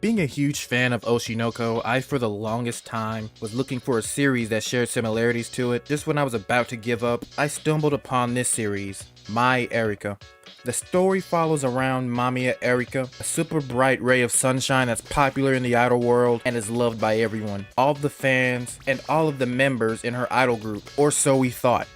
Being a huge fan of Oshi No Ko, I for the longest time was looking for a series that shared similarities to it. Just when I was about to give up, I stumbled upon this series, My Arika. The story follows around Mamiya Arika, a super bright ray of sunshine that's popular in the idol world and is loved by everyone, all of the fans, and all of the members in her idol group, or so we thought.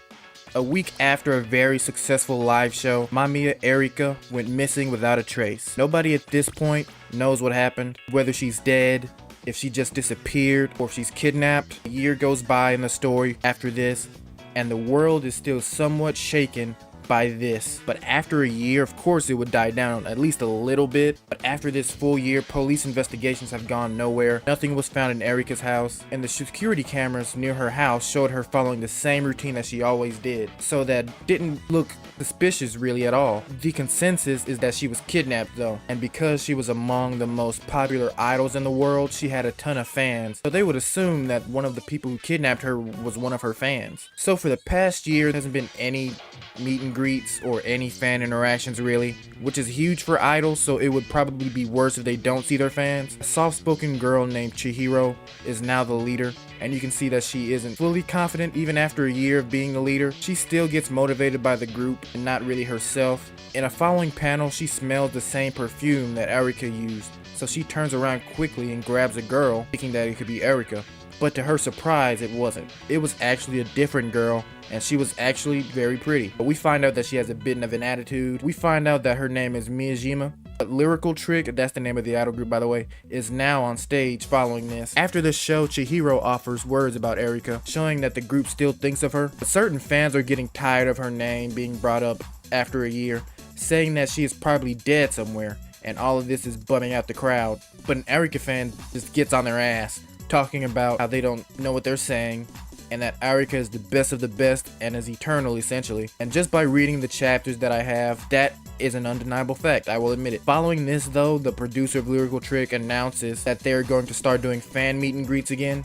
A week after a very successful live show, Mamiya Arika went missing without a trace. Nobody at this point knows what happened, whether she's dead, if she just disappeared, or if she's kidnapped. A year goes by in the story after this, and the world is still somewhat shaken by this. But after a year, of course it would die down at least a little bit, but after this full year, police investigations have gone nowhere. Nothing was found in Arika's house, and the security cameras near her house showed her following the same routine that she always did, so that didn't look suspicious really at all. The consensus is that she was kidnapped though, and because she was among the most popular idols in the world, she had a ton of fans, so they would assume that one of the people who kidnapped her was one of her fans. So for the past year, there hasn't been any meet and greets or any fan interactions really, which is huge for idols, so it would probably be worse if they don't see their fans. A soft-spoken girl named Chihiro is now the leader, and you can see that she isn't fully confident even after a year of being the leader. She still gets motivated by the group and not really herself. In a following panel, she smells the same perfume that Arika used, so she turns around quickly and grabs a girl, thinking that it could be Arika. But to her surprise, it wasn't. It was actually a different girl, and she was actually very pretty. But we find out that she has a bit of an attitude. We find out that her name is Miyajima. But Lyrical Trick, that's the name of the idol group by the way, is now on stage following this. After the show, Chihiro offers words about Arika, showing that the group still thinks of her. But certain fans are getting tired of her name being brought up after a year, saying that she is probably dead somewhere, and all of this is bumming out the crowd. But an Arika fan just gets on their ass, talking about how they don't know what they're saying, and that Arika is the best of the best and is eternal essentially. And just by reading the chapters that I have, that is an undeniable fact, I will admit it. Following this though, the producer of Lyrical Trick announces that they're going to start doing fan meet and greets again,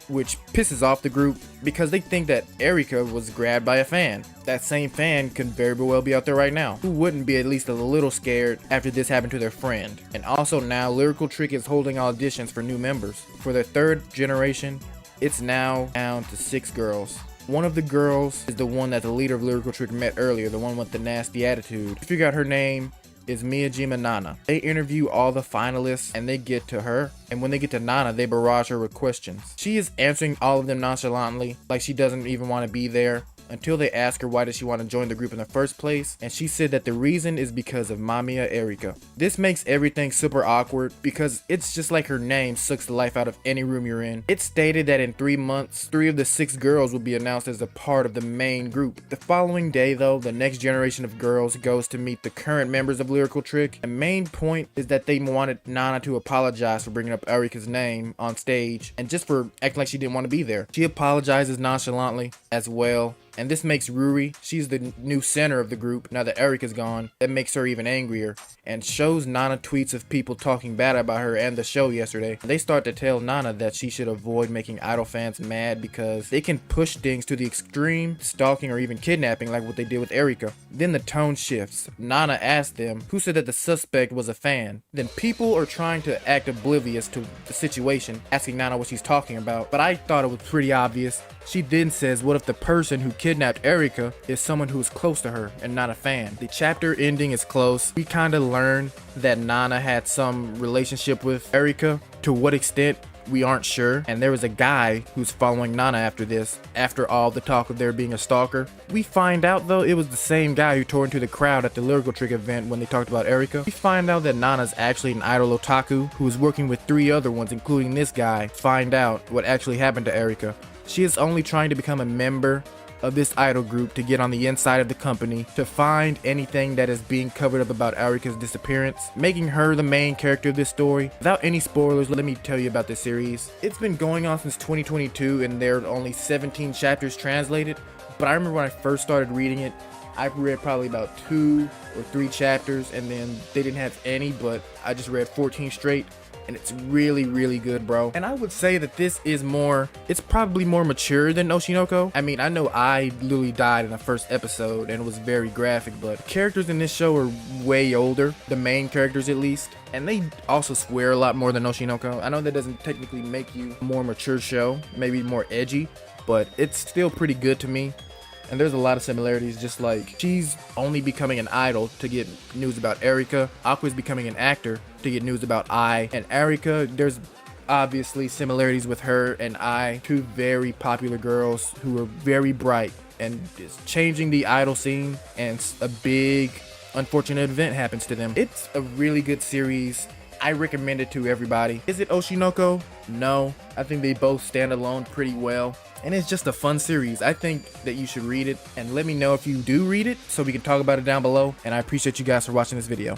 which pisses off the group because they think that Arika was grabbed by a fan. That same fan could very well be out there right now. Who wouldn't be at least a little scared after this happened to their friend? And also now, Lyrical Trick is holding auditions for new members. For their third generation, it's now down to 6 girls. One of the girls is the one that the leader of Lyrical Trick met earlier, the one with the nasty attitude. You figure out her name is Miyajima Nana. They interview all the finalists and they get to her, and when they get to Nana, they barrage her with questions. She is answering all of them nonchalantly, like she doesn't even want to be there, until they ask her why does she want to join the group in the first place, and she said that the reason is because of Mamiya Arika. This makes everything super awkward because it's just like her name sucks the life out of any room you're in. It's stated that in 3 months, 3 of the 6 girls will be announced as a part of the main group. The following day though, the next generation of girls goes to meet the current members of Lyrical Trick. The main point is that they wanted Nana to apologize for bringing up Arika's name on stage and just for acting like she didn't want to be there. She apologizes nonchalantly as well. And this makes Ruri, she's the new center of the group now that Arika's gone, that makes her even angrier, and shows Nana tweets of people talking bad about her and the show yesterday. They start to tell Nana that she should avoid making idol fans mad because they can push things to the extreme, stalking or even kidnapping like what they did with Arika. Then the tone shifts. Nana asks them who said that the suspect was a fan. Then people are trying to act oblivious to the situation, asking Nana what she's talking about, but I thought it was pretty obvious. She then says, what if the person who kidnapped Arika is someone who is close to her and not a fan? The chapter ending is close. We kinda learn that Nana had some relationship with Arika. To what extent, we aren't sure. And there was a guy who's following Nana after this, after all the talk of there being a stalker. We find out though it was the same guy who tore into the crowd at the Lyrical Trick event when they talked about Arika. We find out that Nana's actually an idol otaku who is working with 3 other ones, including this guy, to find out what actually happened to Arika. She is only trying to become a member of this idol group to get on the inside of the company to find anything that is being covered up about Arika's disappearance, making her the main character of this story. Without any spoilers, let me tell you about this series. It's been going on since 2022 and there are only 17 chapters translated, but I remember when I first started reading it, I read probably about 2 or 3 chapters and then they didn't have any, but I just read 14 straight. and it's really, really good, bro. And I would say that this is it's probably more mature than Oshi No Ko. I mean, I know I literally died in the first episode and it was very graphic, but the characters in this show are way older, the main characters at least, and they also swear a lot more than Oshi No Ko. I know that doesn't technically make you a more mature show, maybe more edgy, but it's still pretty good to me. And there's a lot of similarities, just like she's only becoming an idol to get news about Arika. Aqua's becoming an actor to get news about I. And Arika, there's obviously similarities with her and I, two very popular girls who are very bright and is changing the idol scene, and a big unfortunate event happens to them. It's a really good series. I recommend it to everybody. Is it Oshi No Ko? No. I think they both stand alone pretty well. And it's just a fun series. I think that you should read it, and let me know if you do read it so we can talk about it down below. And I appreciate you guys for watching this video.